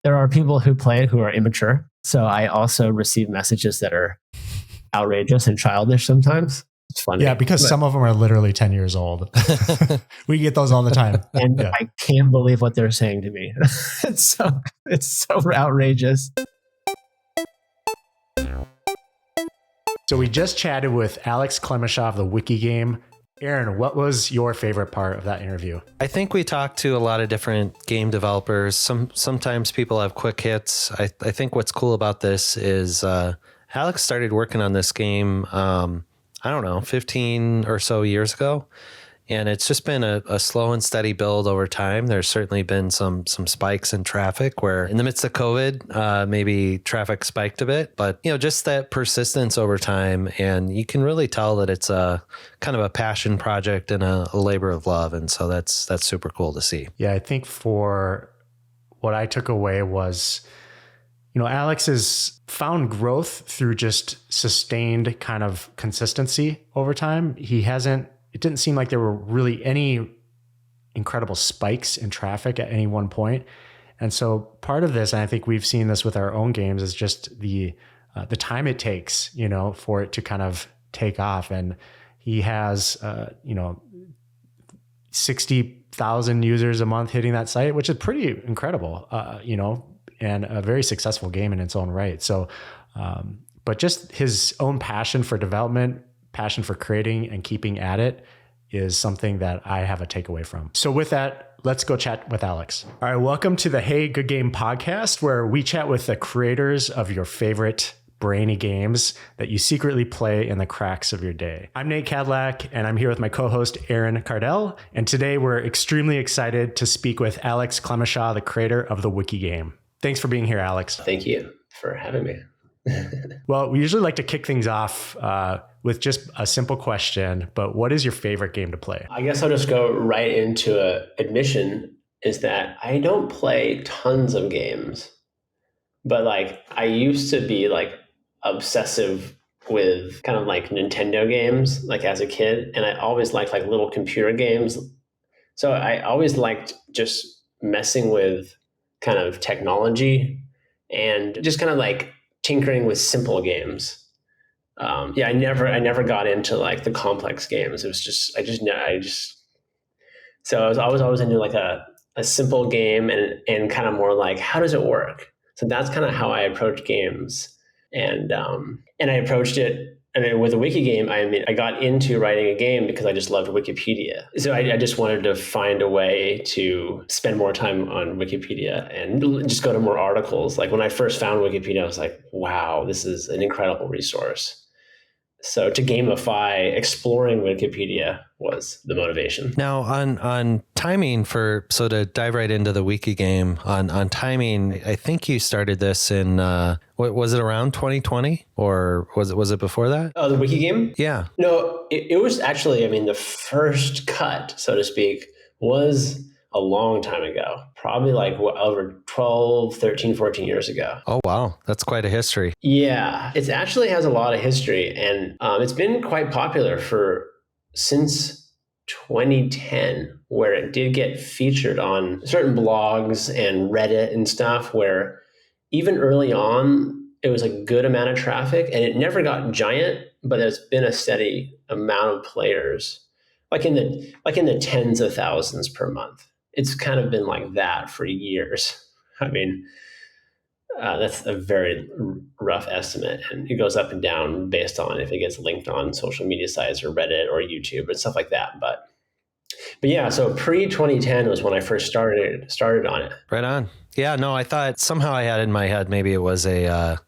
there are people who play it who are immature. So I also receive messages that are outrageous and childish sometimes. It's funny. Yeah, because some of them are literally 10 years old. We get those all the time. And I can't believe what they're saying to me. It's so outrageous. So we just chatted with Alex Clemesha of the Wiki Game. Aaron, what was your favorite part of that interview? I think we talked to a lot of different game developers. Sometimes people have quick hits. I think what's cool about this is Alex started working on this game, 15 or so years ago. And it's just been a slow and steady build over time. There's certainly been some spikes in traffic where in the midst of COVID, maybe traffic spiked a bit, but just that persistence over time. And you can really tell that it's a kind of a passion project and a labor of love. And so that's super cool to see. Yeah, I think for what I took away was, Alex has found growth through just sustained kind of consistency over time. It didn't seem like there were really any incredible spikes in traffic at any one point. And so part of this, and I think we've seen this with our own games, is just the time it takes, for it to kind of take off. And he has, 60,000 users a month hitting that site, which is pretty incredible, and a very successful game in its own right. So, but just his own passion for development, passion for creating and keeping at it is something that I have a takeaway from. So with that, let's go chat with Alex. All right, welcome to the Hey Good Game podcast, where we chat with the creators of your favorite brainy games that you secretly play in the cracks of your day. I'm Nate Cadillac, and I'm here with my co-host Aaron Cardell. And today we're extremely excited to speak with Alex Clemesha, the creator of the Wiki Game. Thanks for being here, Alex. Thank you for having me. Well, we usually like to kick things off with just a simple question, but what is your favorite game to play? I guess I'll just go right into an admission, is that I don't play tons of games, but I used to be obsessive with kind of Nintendo games as a kid, and I always liked little computer games. So I always liked just messing with kind of technology and just kind of tinkering with simple games. I never got into the complex games. It was just so I was always into a simple game and kind of more how does it work? So that's kind of how I approach games. And I approached it. And with a Wiki Game, I got into writing a game because I just loved Wikipedia. So I just wanted to find a way to spend more time on Wikipedia and just go to more articles. When I first found Wikipedia, I was like, wow, this is an incredible resource. So to gamify exploring Wikipedia was the motivation. Now on timing so to dive right into the Wiki Game on timing, I think you started this in, what was it, around 2020 or was it before that? Oh, the Wiki Game? Yeah. No, it was actually, the first cut, so to speak, was a long time ago, probably over 12, 13, 14 years ago. Oh, wow. That's quite a history. Yeah, it actually has a lot of history, and it's been quite popular since 2010, where it did get featured on certain blogs and Reddit and stuff, where even early on, it was a good amount of traffic, and it never got giant, but there's been a steady amount of players, in the tens of thousands per month. It's kind of been like that for years. That's a very rough estimate, and it goes up and down based on if it gets linked on social media sites or Reddit or YouTube and stuff like that. But yeah, so pre-2010 was when I first started on it. Right on. Yeah, no, I thought somehow I had in my head maybe it was a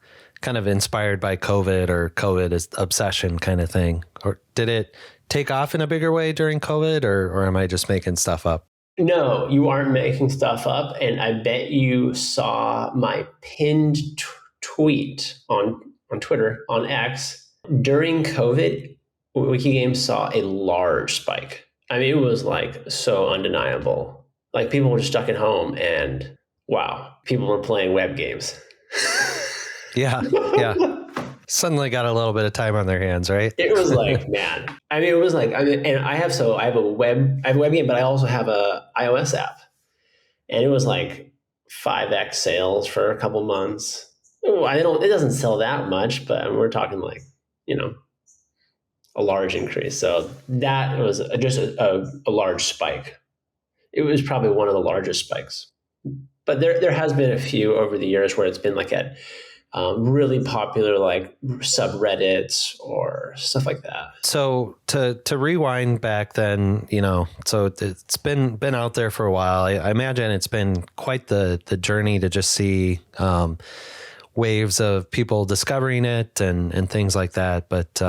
kind of inspired by COVID or COVID obsession kind of thing. Or did it take off in a bigger way during COVID, or am I just making stuff up? No, you aren't making stuff up. And I bet you saw my pinned tweet on Twitter, on X. During COVID, Wiki Game saw a large spike. It was so undeniable. People were just stuck at home and wow, people were playing web games. Yeah. Suddenly got a little bit of time on their hands, right? It was man. It was and I have a web game, but I also have a iOS app. And it was 5x sales for a couple months. It doesn't sell that much, but we're talking like, a large increase. So that was just a large spike. It was probably one of the largest spikes. But there has been a few over the years where it's been like at really popular like subreddits or stuff like that. So to rewind back then, so it's been out there for a while. I imagine it's been quite the journey to just see waves of people discovering it and things like that. But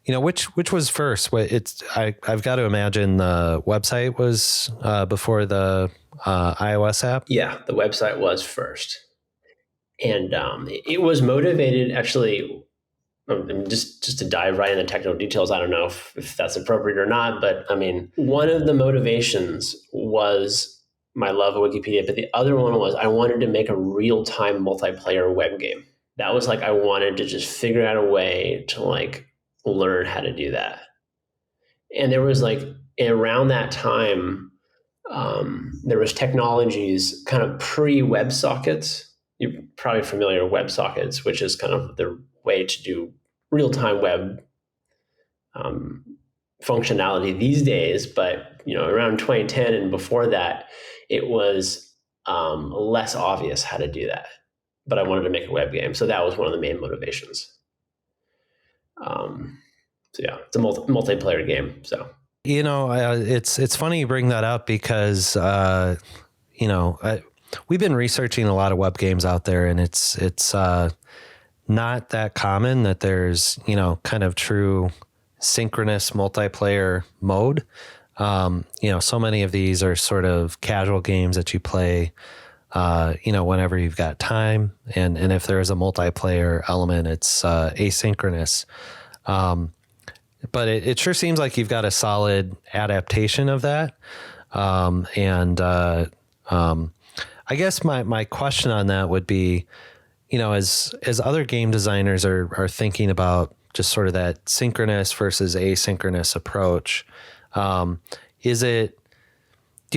which was first? I've got to imagine the website was before the iOS app. Yeah, the website was first. And it was motivated, actually, just to dive right into technical details. I don't know if that's appropriate or not, but I mean, one of the motivations was my love of Wikipedia, but the other one was I wanted to make a real-time multiplayer web game. That was like I wanted to just figure out a way to like learn how to do that. And there was like around that time, there was technologies kind of pre-WebSockets. You're probably familiar with WebSockets, which is kind of the way to do real-time web functionality these days. But around 2010 and before that, it was less obvious how to do that. But I wanted to make a web game, so that was one of the main motivations. So yeah, it's a multiplayer game. So it's funny you bring that up because we've been researching a lot of web games out there, and it's not that common that there's kind of true synchronous multiplayer mode. So many of these are sort of casual games that you play whenever you've got time, and if there is a multiplayer element, it's asynchronous. But it sure seems like you've got a solid adaptation of that. I guess my question on that would be, as other game designers are thinking about just sort of that synchronous versus asynchronous approach, do you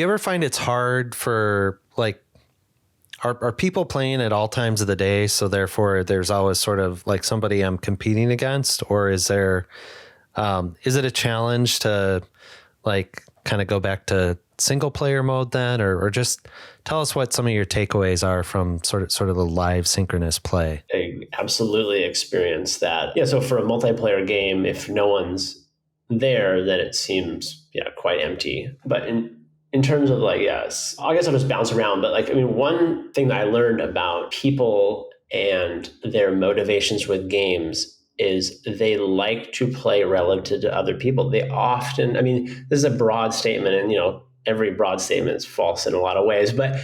ever find it's hard for like, are people playing at all times of the day, so therefore there's always sort of like somebody I'm competing against, or is it a challenge to like kind of go back to single player mode then, or just tell us what some of your takeaways are from sort of the live synchronous play? I absolutely experienced that. Yeah. So for a multiplayer game, if no one's there, then it seems quite empty. But in terms of like, yes, I guess I'll just bounce around. But like, I mean, one thing that I learned about people and their motivations with games is they like to play relative to other people. They often, I mean, this is a broad statement, and every broad statement is false in a lot of ways, but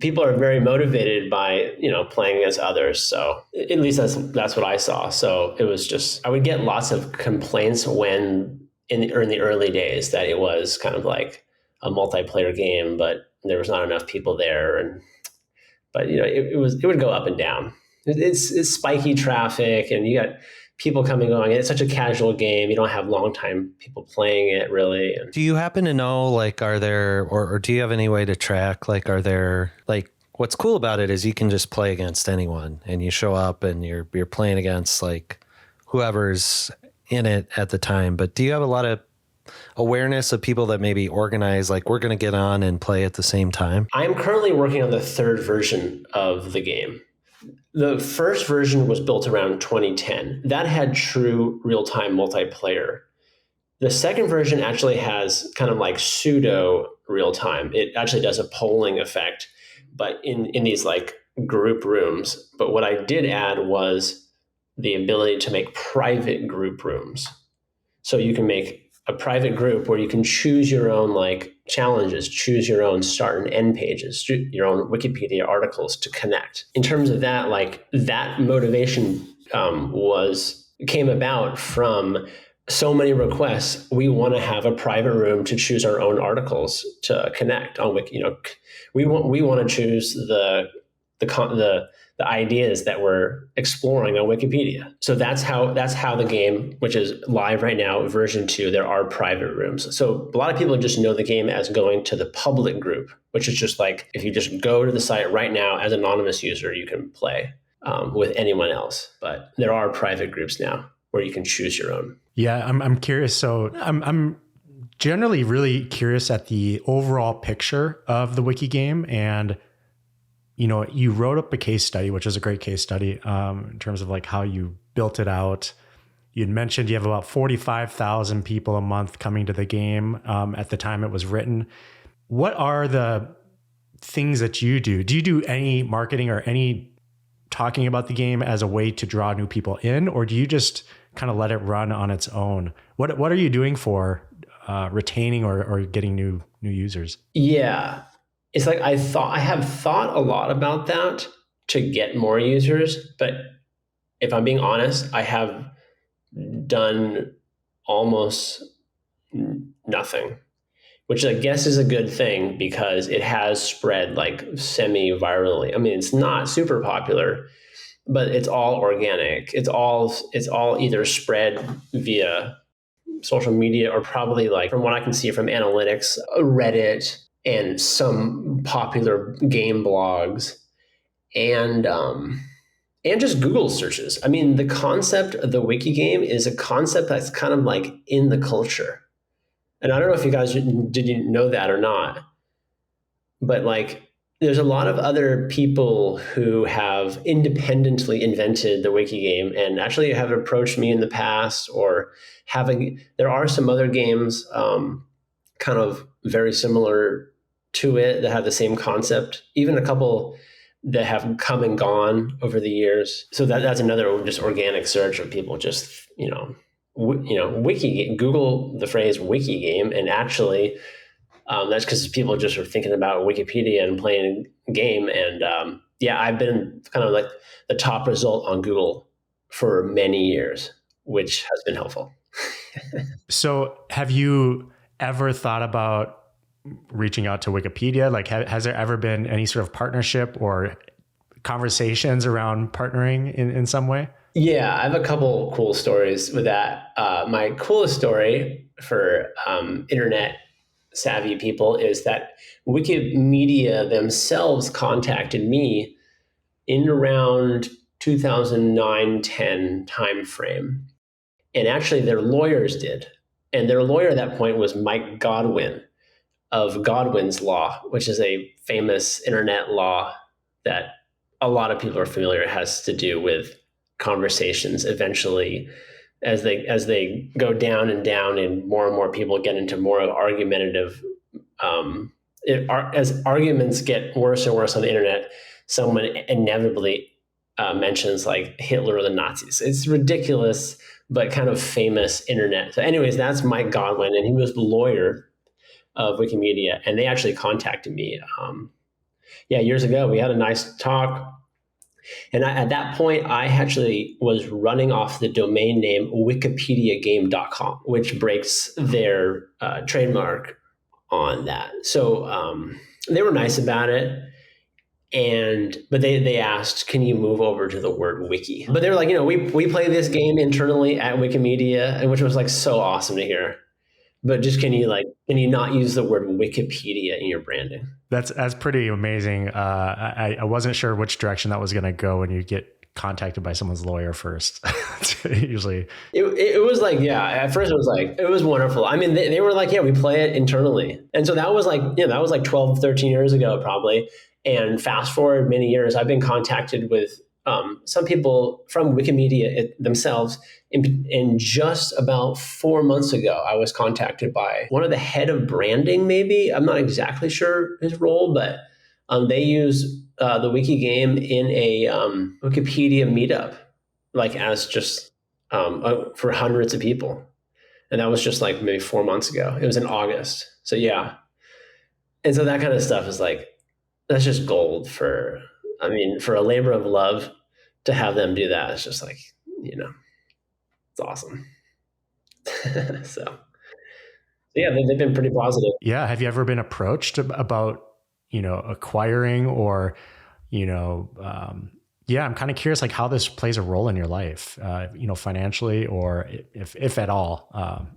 people are very motivated by playing against others. So at least that's what I saw. So it was just, I would get lots of complaints when in the early days that it was kind of like a multiplayer game, but there was not enough people there, but it would go up and down. It's spiky traffic, and you got people coming and going. It's such a casual game. You don't have long time people playing it really. And do you happen to know, like, are there, or do you have any way to track, like, are there, like, what's cool about it is you can just play against anyone, and you show up and you're playing against like whoever's in it at the time. But do you have a lot of awareness of people that maybe organize, like, we're going to get on and play at the same time? I'm currently working on the third version of the game. The first version was built around 2010. That had true real-time multiplayer. The second version actually has kind of like pseudo real-time. It actually does a polling effect, but in these like group rooms. But what I did add was the ability to make private group rooms. So you can make a private group where you can choose your own like challenges, choose your own start and end pages, your own Wikipedia articles to connect. In terms of that, like that motivation came about from so many requests. We want to have a private room to choose our own articles to connect on Wiki. We want to choose the the ideas that we're exploring on Wikipedia. So that's how the game, which is live right now, version 2, there are private rooms. So a lot of people just know the game as going to the public group, which is just like if you just go to the site right now as an anonymous user, you can play with anyone else. But there are private groups now where you can choose your own. Yeah, I'm curious. So I'm generally really curious at the overall picture of the Wiki Game. And you wrote up a case study, which is a great case study in terms of like how you built it out. You'd mentioned you have about 45,000 people a month coming to the game at the time it was written. What are the things that you do? Do you do any marketing or any talking about the game as a way to draw new people in, or do you just kind of let it run on its own? What are you doing for retaining or getting new users? Yeah. It's like I have thought a lot about that to get more users, but if I'm being honest, I have done almost nothing, which I guess is a good thing because it has spread like semi-virally. I mean, it's not super popular, but it's all organic. It's all either spread via social media or probably, like from what I can see from analytics, Reddit and some popular game blogs and just Google searches. I mean, the concept of the Wiki Game is a concept that's kind of like in the culture. And I don't know if you guys didn't know that or not, but like there's a lot of other people who have independently invented the Wiki Game and actually have approached me in the past, or there are some other games kind of very similar to it that have the same concept, even a couple that have come and gone over the years. So that's another just organic search of people just, Wiki, Google the phrase Wiki Game, and actually that's because people just are thinking about Wikipedia and playing a game. And I've been kind of like the top result on Google for many years, which has been helpful. So have you ever thought about reaching out to Wikipedia? Like, has there ever been any sort of partnership or conversations around partnering in some way? Yeah, I have a couple cool stories with that. My coolest story for internet savvy people is that Wikimedia themselves contacted me in around 2009-10 timeframe. And actually their lawyers did. And their lawyer at that point was Mike Godwin of Godwin's Law, which is a famous internet law that a lot of people are familiar. It has to do with conversations eventually as they go down and more people get into more argumentative. As arguments get worse and worse on the internet, someone inevitably mentions like Hitler or the Nazis. It's ridiculous, but kind of famous internet. So anyways, that's Mike Godwin, and he was the lawyer of Wikimedia, and they actually contacted me years ago. We had a nice talk. And at that point, I actually was running off the domain name wikipediagame.com, which breaks their trademark on that. So they were nice about it. But they asked, can you move over to the word wiki? But they were like, we play this game internally at Wikimedia, and which was like so awesome to hear. But just can you not use the word Wikipedia in your branding? That's pretty amazing. I wasn't sure which direction that was going to go when you get contacted by someone's lawyer first. Usually, it was like, at first it was like, it was wonderful. I mean, they were like, we play it internally, and so that was like 12, 13 years ago probably. And fast forward many years, I've been contacted with some people from Wikimedia themselves. And just about 4 months ago, I was contacted by one of the head of branding, maybe. I'm not exactly sure his role, but they use the Wiki Game in a Wikipedia meetup, like as just for hundreds of people. And that was just like maybe 4 months ago. It was in August. So yeah. And so that kind of stuff is like, that's just gold for a labor of love to have them do that. It's just like, it's awesome. So yeah, they've been pretty positive. Yeah. Have you ever been approached about, acquiring or, yeah, I'm kind of curious, like how this plays a role in your life, financially, or if at all.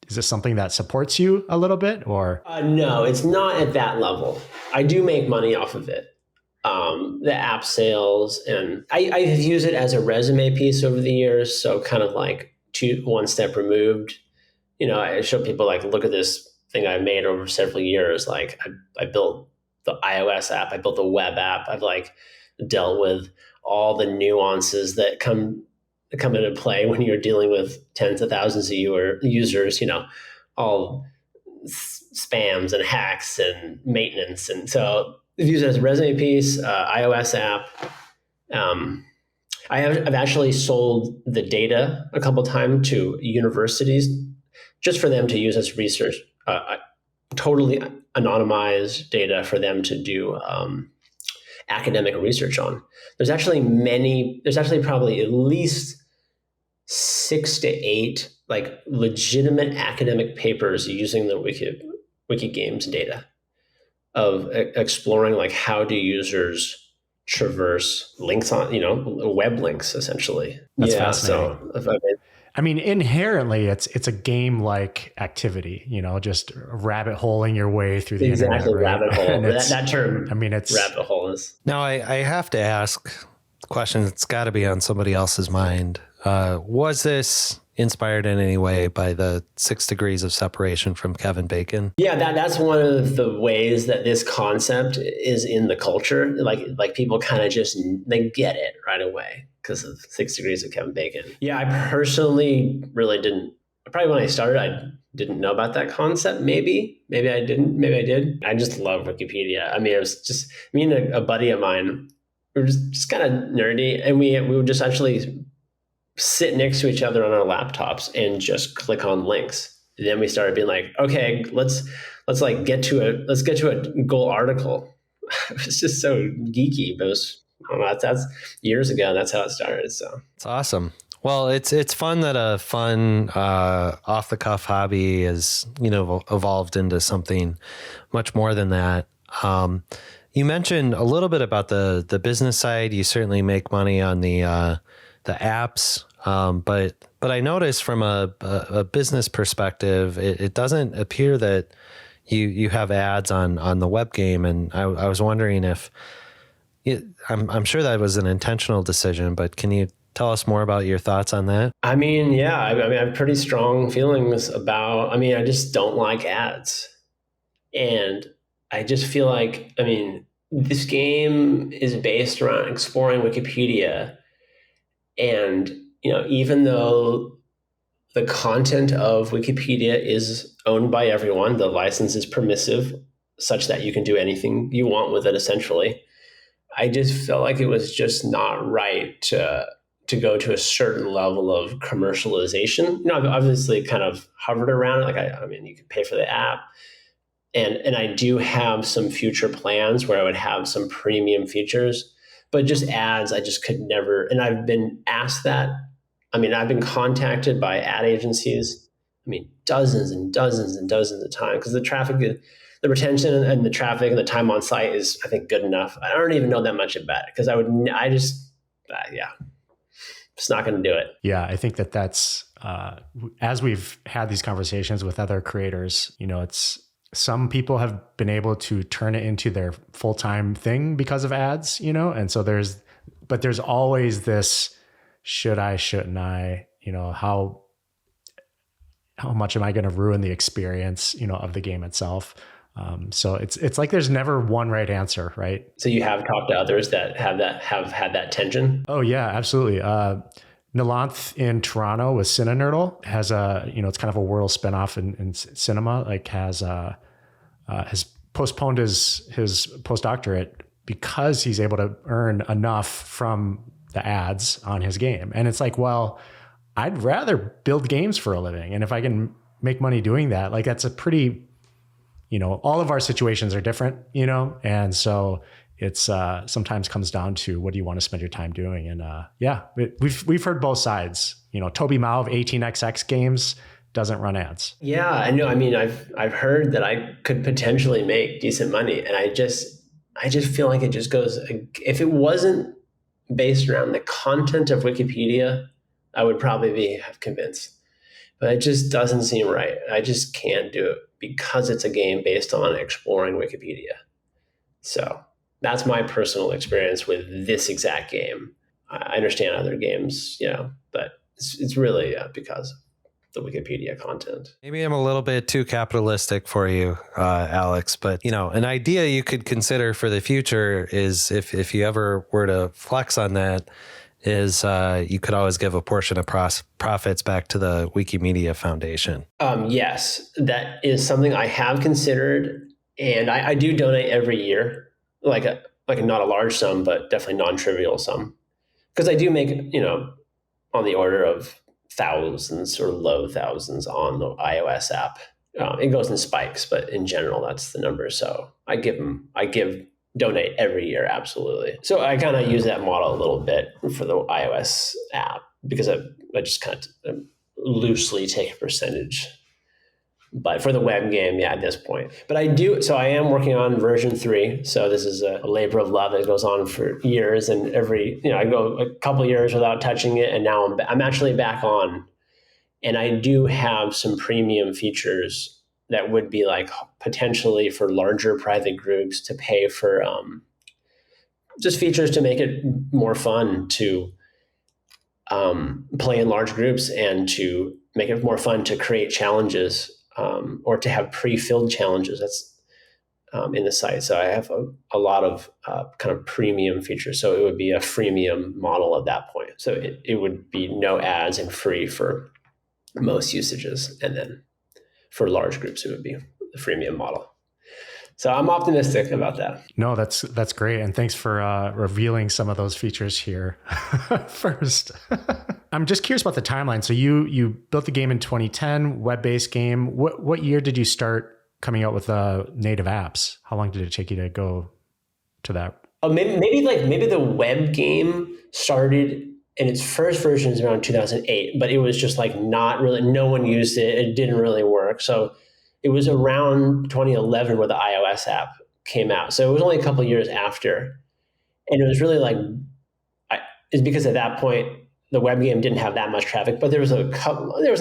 Is this something that supports you a little bit, or? No, it's not at that level. I do make money off of it. The app sales, and I use it as a resume piece over the years. So kind of like one step removed. I show people like, look at this thing I made over several years. Like I built the iOS app, I built the web app. I've like dealt with all the nuances that come into play when you're dealing with tens of thousands of users. All spams and hacks and maintenance, and so use it as a resume piece, iOS app. I've actually sold the data a couple times to universities just for them to use as research, totally anonymized data for them to do academic research on. There's actually probably at least 6 to 8 like legitimate academic papers using the Wiki Games data of exploring like how do users traverse links on web links essentially. That's fascinating. So I mean, inherently, it's a game-like activity, just rabbit holing your way through the internet. Right? Rabbit hole. that term. I mean, it's rabbit hole is. Now, I have to ask a question that's got to be on somebody else's mind. Was this inspired in any way by the 6 degrees of separation from Kevin Bacon? Yeah, that's one of the ways that this concept is in the culture. Like people kind of they get it right away because of 6 degrees of Kevin Bacon. Yeah, I personally really didn't. Probably when I started, I didn't know about that concept. Maybe I didn't. Maybe I did. I just love Wikipedia. I mean, it was just me and a buddy of mine. We were just kind of nerdy, and we would just actually sit next to each other on our laptops and just click on links. And then we started being like, okay, let's get to a goal article. It was just so geeky, but that's years ago. That's how it started. So it's awesome. Well, it's fun that a fun off the cuff hobby is evolved into something much more than that. You mentioned a little bit about the business side. You certainly make money on the apps, but I noticed from a business perspective, it doesn't appear that you have ads on the web game, and I was wondering if I'm sure that was an intentional decision, but can you tell us more about your thoughts on that? I mean, yeah, I have pretty strong feelings about. I just don't like ads, and I just feel like this game is based around exploring Wikipedia. And, even though the content of Wikipedia is owned by everyone, the license is permissive such that you can do anything you want with it, essentially. I just felt like it was just not right to go to a certain level of commercialization. I've obviously kind of hovered around it. You could pay for the app. And I do have some future plans where I would have some premium features. But just ads, I just could never. And I've been asked that. I've been contacted by ad agencies. Dozens and dozens and dozens of times because the traffic, the retention and the traffic and the time on site is, I think, good enough. I don't even know that much about it because just not going to do it. Yeah, I think that's as we've had these conversations with other creators, it's. Some people have been able to turn it into their full-time thing because of ads, and so there's always this, should I, shouldn't I, how much am I going to ruin the experience, of the game itself? So it's like, there's never one right answer, right? So you have talked to others that have had that tension? Oh yeah, absolutely. Nilanth in Toronto with Cinenerdle has it's kind of a Wordle spinoff in cinema, has postponed his postdoctorate because he's able to earn enough from the ads on his game. And it's like, well, I'd rather build games for a living. And if I can make money doing that, that's a pretty, all of our situations are different, and so it's sometimes comes down to what do you want to spend your time doing? And we've heard both sides. Toby Mao of 18xx Games doesn't run ads. Yeah, I know. I've heard that I could potentially make decent money, and I just feel like it just goes, if it wasn't based around the content of Wikipedia, I would probably be convinced. But it just doesn't seem right. I just can't do it because it's a game based on exploring Wikipedia. So that's my personal experience with this exact game. I understand other games, but it's really because of the Wikipedia content. Maybe I'm a little bit too capitalistic for you, Alex, but an idea you could consider for the future is if you ever were to flex on that, is you could always give a portion of profits back to the Wikimedia Foundation. Yes, that is something I have considered, and I do donate every year, like not a large sum, but definitely non-trivial sum, because I do make on the order of thousands or low thousands on the iOS app. It goes in spikes, but in general, that's the number. So I donate every year, absolutely. So I kind of use that model a little bit for the iOS app because I just kind of loosely take a percentage. But for the web game, at this point. But I am working on version 3. So this is a labor of love that goes on for years. And I go a couple years without touching it. And now I'm actually back on. And I do have some premium features that would be like potentially for larger private groups to pay for just features to make it more fun to play in large groups and to make it more fun to create challenges or to have pre-filled challenges. That's in the site. So I have a lot of kind of premium features. So it would be a freemium model at that point. So it would be no ads and free for most usages. And then for large groups, it would be the freemium model. So I'm optimistic about that. No, that's great. And thanks for revealing some of those features here first. I'm just curious about the timeline. So you built the game in 2010, web-based game. What year did you start coming out with native apps? How long did it take you to go to that? Maybe the web game started in its first version is around 2008, but it was just like not really, no one used it. It didn't really work. So it was around 2011 where the iOS app came out. So it was only a couple of years after. And it was really like, it's because at that point, the web game didn't have that much traffic, but there was a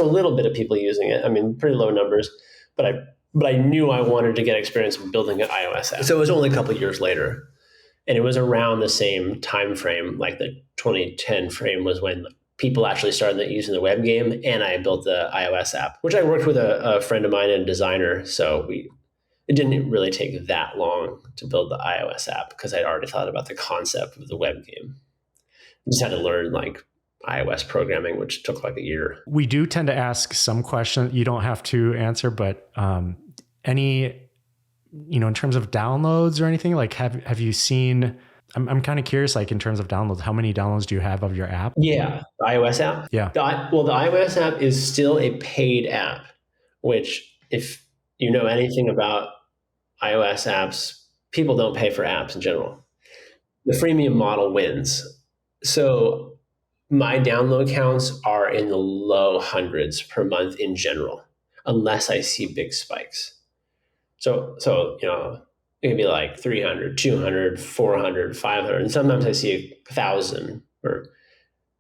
little bit of people using it. I mean, pretty low numbers, but I knew I wanted to get experience building an iOS app. So it was only a couple of years later. And it was around the same time frame, like the 2010 frame was when people actually started using the web game, and I built the iOS app, which I worked with a friend of mine and a designer. So it didn't really take that long to build the iOS app because I'd already thought about the concept of the web game. I just had to learn like iOS programming, which took like a year. We do tend to ask some questions you don't have to answer, but any, in terms of downloads or anything, like have you seen, I'm kind of curious, like in terms of downloads, how many downloads do you have of your app? Yeah, the iOS app? Yeah. The iOS app is still a paid app, which if you know anything about iOS apps, people don't pay for apps in general. The freemium model wins. So my download counts are in the low hundreds per month in general, unless I see big spikes. So it can be like 300, 200, 400, 500, and sometimes I see 1,000.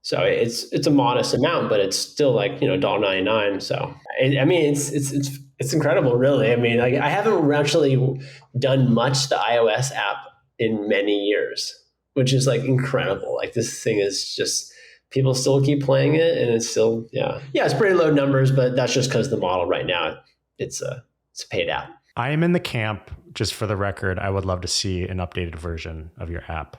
So it's a modest amount, but it's still like $1.99. So it's incredible, really. I mean, like I haven't actually done much the iOS app in many years, which is like incredible. Like this thing is just people still keep playing it, and it's still it's pretty low numbers, but that's just because the model right now it's a paid app. I am in the camp, just for the record, I would love to see an updated version of your app.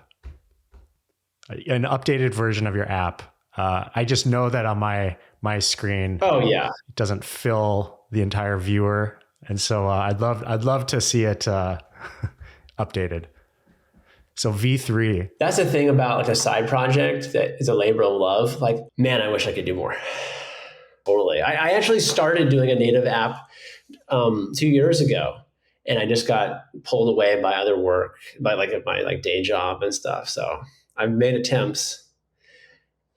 An updated version of your app. I just know that on my screen, it doesn't fill the entire viewer, and so I'd love to see it updated. So V3. That's the thing about like a side project that is a labor of love. Like, man, I wish I could do more. Totally. I actually started doing a native app 2 years ago, and I just got pulled away by other work, by my day job and stuff. So I've made attempts,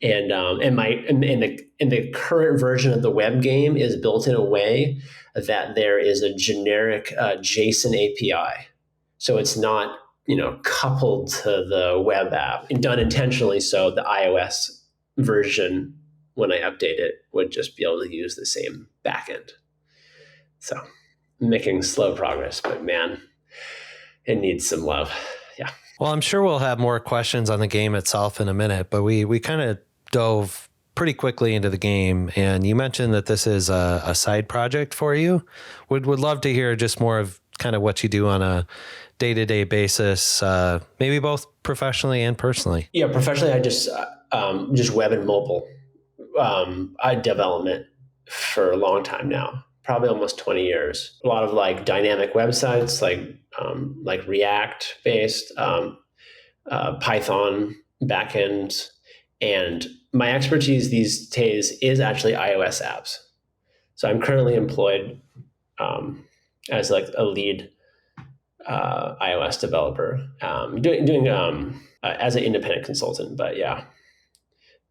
and the current version of the web game is built in a way that there is a generic JSON API. So it's not coupled to the web app and done intentionally. So the iOS version, when I update it, would just be able to use the same backend. So making slow progress, but man, it needs some love. Yeah. Well, I'm sure we'll have more questions on the game itself in a minute, but we kind of dove pretty quickly into the game, and you mentioned that this is a side project for you. Would love to hear just more of kind of what you do on a day-to-day basis, maybe both professionally and personally. Yeah, professionally, I just web and mobile development for a long time now, probably almost 20 years. A lot of like dynamic websites, like React based, Python backends, and my expertise these days is actually iOS apps. So I'm currently employed as like a lead iOS developer, doing as an independent consultant. But yeah,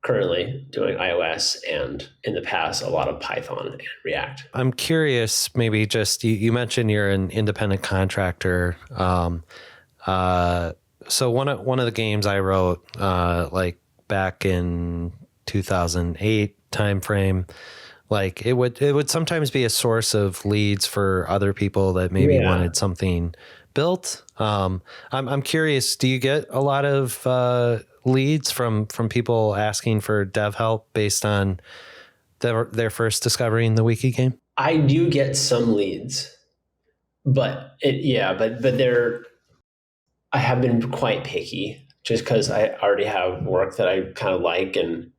currently doing iOS, and in the past a lot of Python and React. I'm curious, maybe just you mentioned you're an independent contractor. So one of the games I wrote, like back in 2008 timeframe, like it would sometimes be a source of leads for other people that maybe wanted something built. I'm curious, do you get a lot of leads from people asking for dev help based on their first discovering the Wiki game? I do get some leads, but I have been quite picky just because I already have work that I kind of like. And,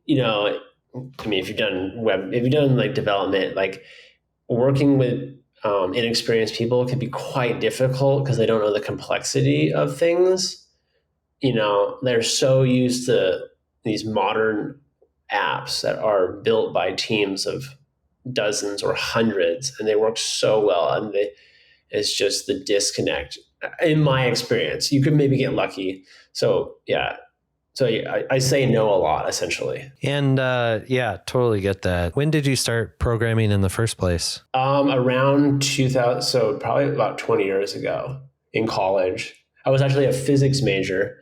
if you've done like development, like working with inexperienced people can be quite difficult because they don't know the complexity of things. They're so used to these modern apps that are built by teams of dozens or hundreds, and they work so well. And it's just the disconnect. In my experience, you could maybe get lucky. So yeah. So I say no a lot, essentially. And totally get that. When did you start programming in the first place? Around 2000, so probably about 20 years ago in college. I was actually a physics major,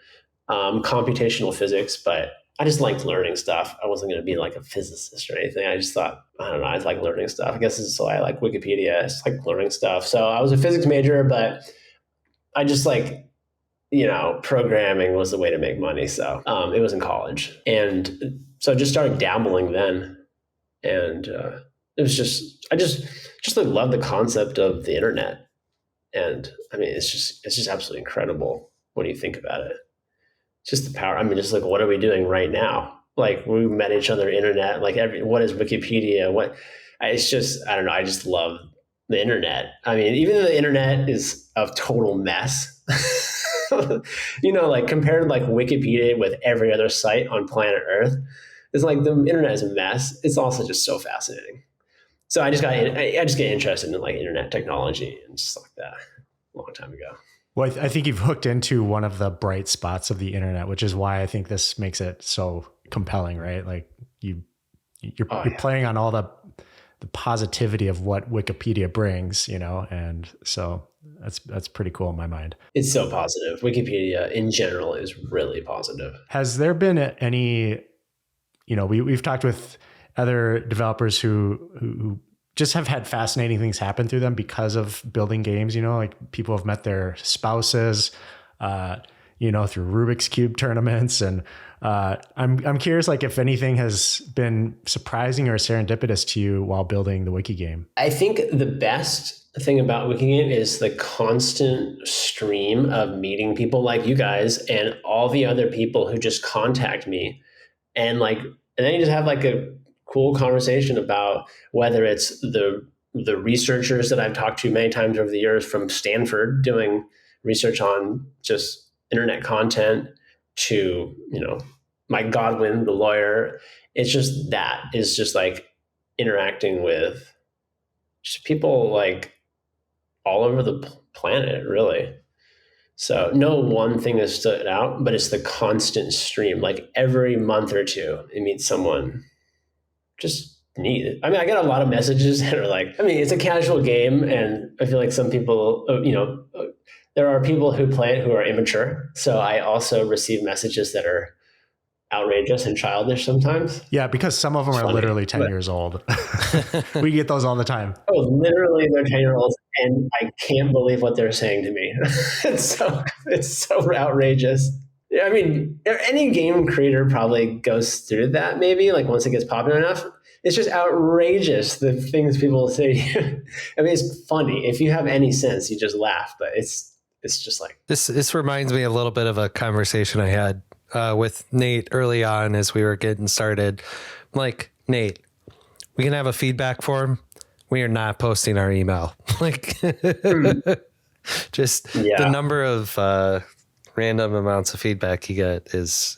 computational physics, but I just liked learning stuff. I wasn't going to be like a physicist or anything. I just thought, I don't know, I just like learning stuff. I guess this is why I like Wikipedia. It's like learning stuff. So I was a physics major, but I just programming was the way to make money. So it was in college. And so I just started dabbling then. And it was I just love the concept of the internet. And I mean, it's just absolutely incredible when you think about it. It's just the power. I mean, just like, what are we doing right now? Like we met each other internet, like what is Wikipedia? It's just, I don't know. I just love the internet. I mean, even though the internet is a total mess, like compared to like Wikipedia with every other site on planet Earth, it's like the internet is a mess. It's also just so fascinating. So I just get interested in like internet technology and stuff like that a long time ago. Well, I think you've hooked into one of the bright spots of the internet, which is why I think this makes it so compelling, right? Like you're playing on all the positivity of what Wikipedia brings, and so that's pretty cool in my mind. It's so positive. Wikipedia in general is really positive. Has there been any, we've talked with other developers who just have had fascinating things happen through them because of building games, like people have met their spouses, through Rubik's Cube tournaments. And I'm curious, like if anything has been surprising or serendipitous to you while building the Wiki game. I think the best thing about Wiki Game is the constant stream of meeting people like you guys and all the other people who just contact me. And then you just have like a cool conversation about whether it's the researchers that I've talked to many times over the years from Stanford doing research on just internet content to, Mike Godwin, the lawyer. It's just like interacting with just people like all over the planet, really. So no one thing has stood out, but it's the constant stream. Like every month or two, you meet someone just neat. I mean, I get a lot of messages that are like, it's a casual game. And I feel like some people, there are people who play it who are immature. So I also receive messages that are outrageous and childish sometimes. Yeah, because some of them It's are funny, literally 10 but- years old. We get those all the time. Oh, literally, they're 10-year-olds, and I can't believe what they're saying to me. It's so outrageous. Yeah, I mean, any game creator probably goes through that. Maybe like once it gets popular enough, it's just outrageous the things people say. I mean, it's funny if you have any sense, you just laugh. But it's just like This reminds me a little bit of a conversation I had with Nate early on as we were getting started. Like, Nate, we can have a feedback form. We are not posting our email. Like, just Yeah. the number of random amounts of feedback you get is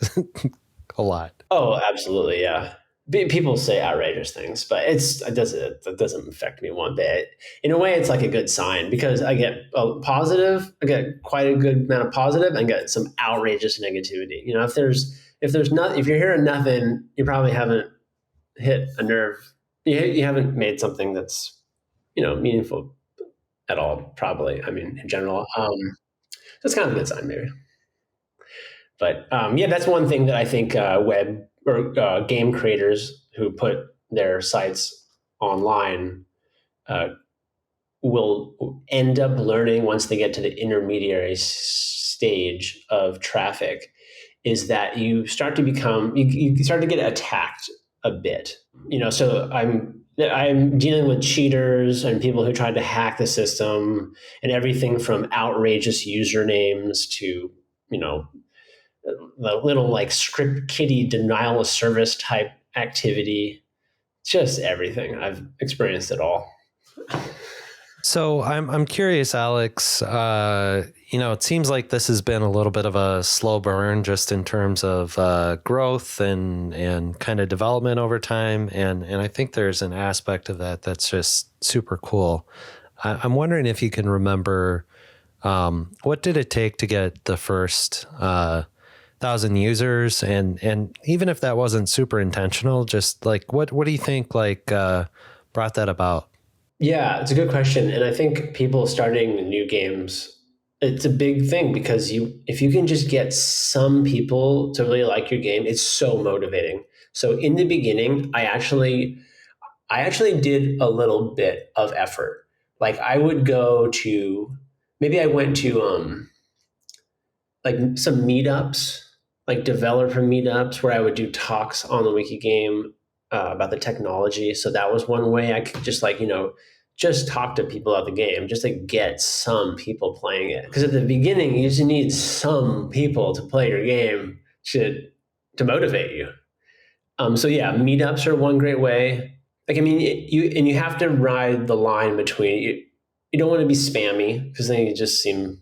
a lot. Oh, absolutely, yeah. People say outrageous things, but it doesn't affect me one bit. In a way, it's like a good sign because I get I get quite a good amount of positive, and get some outrageous negativity. You know, if you're hearing nothing, you probably haven't hit a nerve. You haven't made something that's meaningful at all. Probably, I mean, in general, that's kind of a good sign, maybe. But yeah, that's one thing that I think web or game creators who put their sites online uh, will end up learning once they get to the intermediary stage of traffic is that you start to get attacked a bit. So I'm dealing with cheaters and people who tried to hack the system and everything from outrageous usernames to the little like script kiddie denial of service type activity, just everything. I've experienced it all. So I'm curious, Alex. It seems like this has been a little bit of a slow burn, just in terms of growth and kind of development over time, and I think there's an aspect of that that's just super cool. I'm wondering if you can remember what did it take to get the first 1,000 users, and even if that wasn't super intentional, just like what do you think brought that about? Yeah, it's a good question. And I think people starting new games, it's a big thing because if you can just get some people to really like your game, it's so motivating. So in the beginning, I actually did a little bit of effort. Like I would maybe I went to like some meetups, like developer meetups where I would do talks on the Wiki Game about the technology. So that was one way I could just just talk to people about the game, just to get some people playing it. Because at the beginning, you just need some people to play your game to motivate you. So yeah, meetups are one great way. Like I mean, you have to ride the line between you. You don't want to be spammy because then you just seem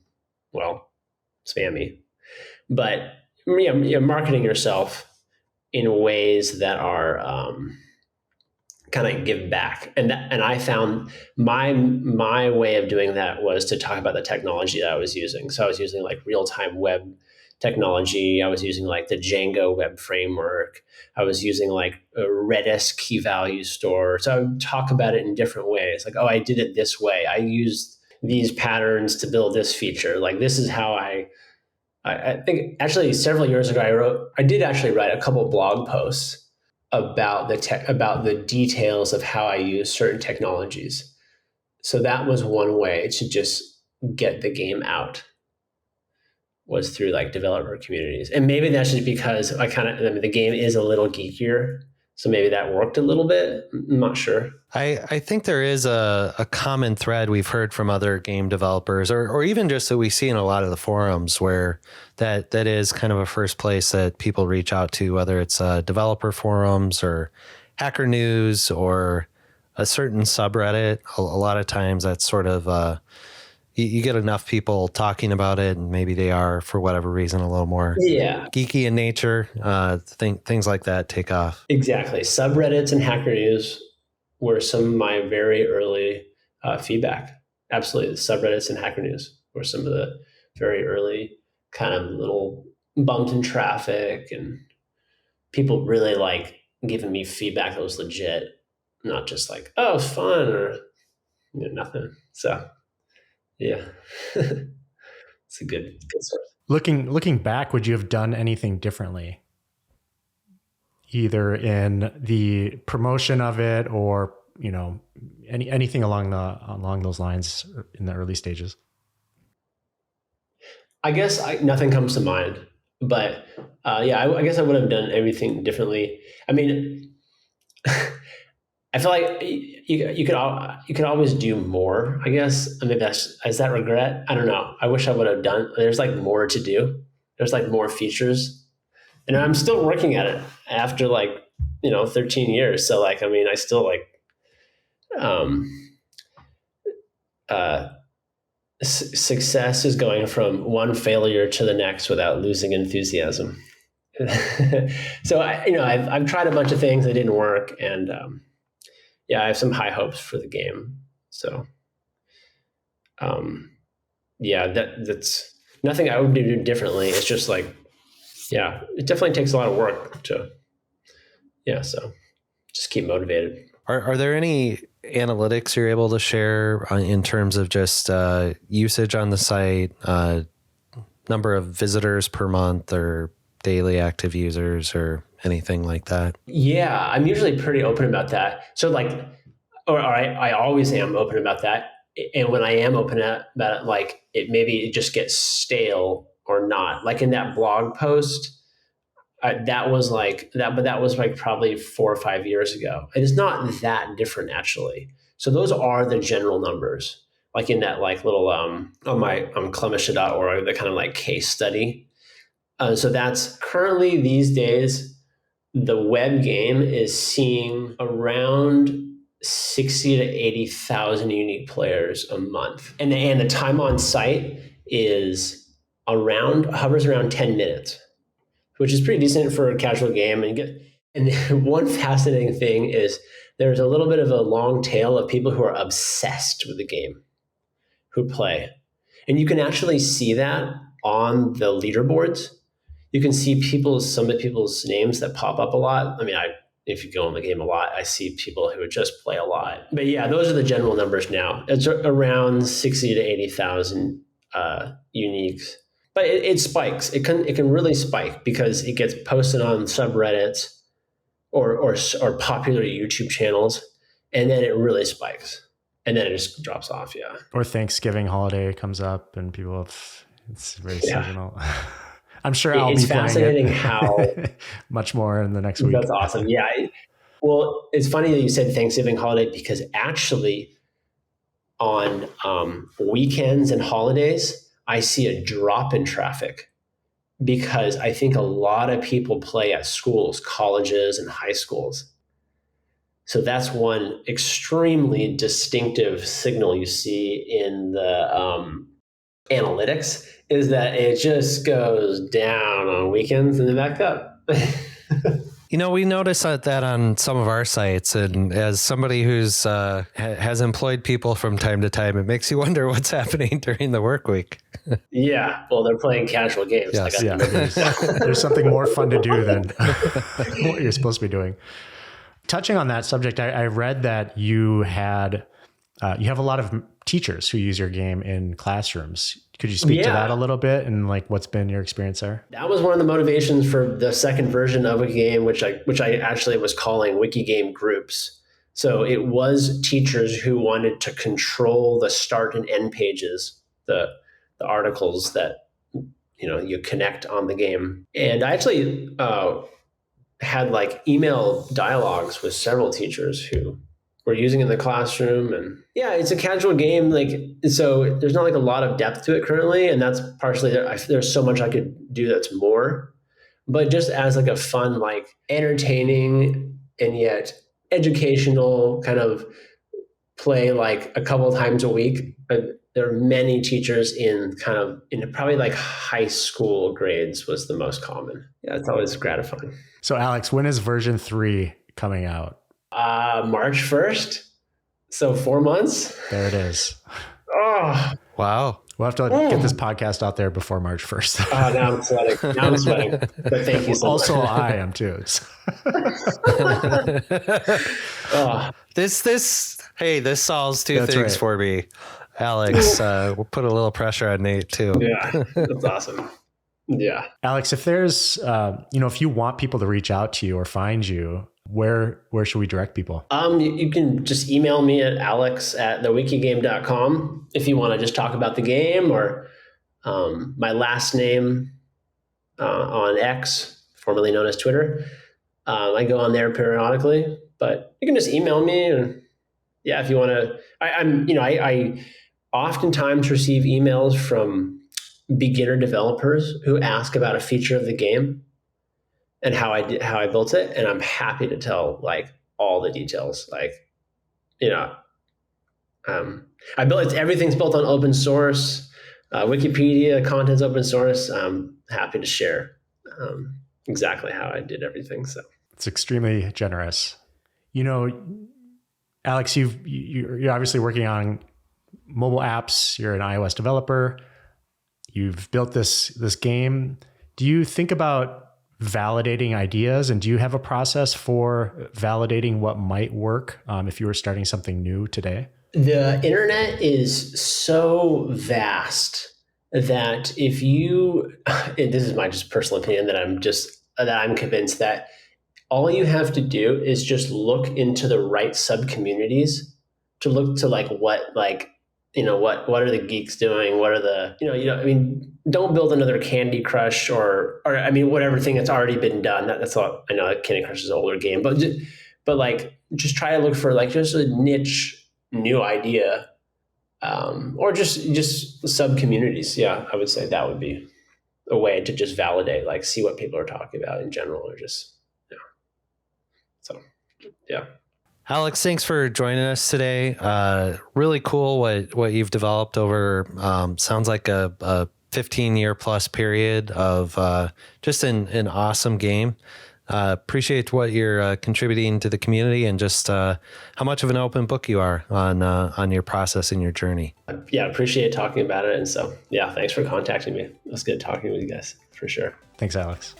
spammy. But yeah, marketing yourself in ways that are kind of give back, and I found my way of doing that was to talk about the technology that I was using. So I was using like real time web technology. I was using like the Django web framework. I was using like a Redis key value store. So I would talk about it in different ways. Like, oh, I did it this way. I used these patterns to build this feature. Like this is how I think actually several years ago I did actually write a couple blog posts about the details of how I use certain technologies. So that was one way to just get the game out, was through like developer communities. And maybe that's just because the game is a little geekier. So maybe that worked a little bit. I'm not sure. I think there is a common thread we've heard from other game developers, or even just that we see in a lot of the forums, where that is kind of a first place that people reach out to, whether it's developer forums or Hacker News or a certain subreddit. A lot of times that's sort of you get enough people talking about it, and maybe they are, for whatever reason, a little more geeky in nature. Things like that take off. Exactly. Subreddits and Hacker News were some of my very early feedback. Absolutely. The subreddits and Hacker News were some of the very early kind of little bumps in traffic, and people really like giving me feedback that was legit, not just like, oh, it's fun or nothing. So, yeah. it's a good source. Looking back, would you have done anything differently? Either in the promotion of it or, anything along those lines in the early stages? I guess nothing comes to mind, but I guess I would have done everything differently. I mean, I feel like you could always do more. I guess. I mean, is that regret? I don't know. I wish I would have done. There's like more to do. There's like more features, and I'm still working at it after 13 years. So like, I mean, I still like, success is going from one failure to the next without losing enthusiasm. So I've tried a bunch of things that didn't work, and I have some high hopes for the game. So that's nothing I would do differently. It's just like, it definitely takes a lot of work to, so just keep motivated. Are there any analytics you're able to share in terms of just usage on the site, number of visitors per month or daily active users or anything like that? Yeah, I'm usually pretty open about that. So I always am open about that. And when I am open about it, like it just gets stale or not. Like in that blog post, that was like that, but that was like probably 4 or 5 years ago. It is not that different actually. So those are the general numbers, like in that like little on my Clemesha.org, the kind of like case study. So that's currently these days, the web game is seeing around 60 to 80,000 unique players a month, and the time on site is hovers around 10 minutes. Which is pretty decent for a casual game. And one fascinating thing is there's a little bit of a long tail of people who are obsessed with the game, who play. And you can actually see that on the leaderboards. You can see some of the people's names that pop up a lot. I mean, if you go in the game a lot, I see people who just play a lot. But yeah, those are the general numbers now. It's around 60 to 80,000 uniques. But it spikes. It can really spike because it gets posted on subreddits or popular YouTube channels, and then it really spikes, and then it just drops off. Yeah. Or Thanksgiving holiday comes up, and it's very seasonal. I'm sure I'll be fascinating playing it how much more in the next week. That's awesome. Yeah. Well, it's funny that you said Thanksgiving holiday because actually, on weekends and holidays, I see a drop in traffic because I think a lot of people play at schools, colleges, and high schools. So that's one extremely distinctive signal you see in the analytics, is that it just goes down on weekends and then back up. We notice that on some of our sites, and as somebody who's has employed people from time to time, it makes you wonder what's happening during the work week. Yeah, well, they're playing casual games. Yes, there's something more fun to do than what you're supposed to be doing. Touching on that subject, I read that you have a lot of teachers who use your game in classrooms. Could you speak to that a little bit and like what's been your experience there? That was one of the motivations for the second version of Wiki Game, which I actually was calling Wiki Game groups. So it was teachers who wanted to control the start and end pages, the articles that you connect on the game. And I actually had like email dialogues with several teachers who were using it in the classroom. And yeah, it's a casual game. So there's not like a lot of depth to it currently. And that's partially there's so much I could do that's more, but just as like a fun, like entertaining and yet educational kind of play, like a couple of times a week. But there are many teachers in probably like high school grades was the most common. Yeah, it's always gratifying. So Alex, when is version 3 coming out? March 1st. So 4 months. There it is. Oh, wow. We'll have to get this podcast out there before March 1st. Oh, now I'm sweating. But thank you so much. Also, I am too. This solves two things for me. Alex. We'll put a little pressure on Nate too. Yeah, that's awesome. Yeah. Alex, if there's, if you want people to reach out to you or find you, where should we direct people? You can just email me at alex@thewikigame.com if you want to just talk about the game, or my last name on X, formerly known as Twitter. I go on there periodically, but you can just email me. And yeah, if you want to, I oftentimes receive emails from beginner developers who ask about a feature of the game and how I built it, and I'm happy to tell like all the details. Like, I built everything's built on open source. Wikipedia content's open source. I'm happy to share exactly how I did everything. So it's extremely generous. Alex, you're obviously working on mobile apps. You're an iOS developer. You've built this game. Do you think about validating ideas, and do you have a process for validating what might work if you were starting something new today? The internet is so vast that if you, and this is my just personal opinion, that I'm convinced that all you have to do is just look into the right sub communities to look to like what are the geeks doing? What are the, don't build another Candy Crush or whatever thing that's already been done. That's all. I know Candy Crush is an older game, but just try to look for like just a niche new idea, or just sub communities. Yeah, I would say that would be a way to just validate, like see what people are talking about in general, or just, so yeah. Alex, thanks for joining us today. Really cool what you've developed over, sounds like a 15-year plus period of just an awesome game. Appreciate what you're contributing to the community, and just how much of an open book you are on your process and your journey. Yeah, appreciate talking about it. And so, yeah, thanks for contacting me. It was good talking with you guys, for sure. Thanks, Alex.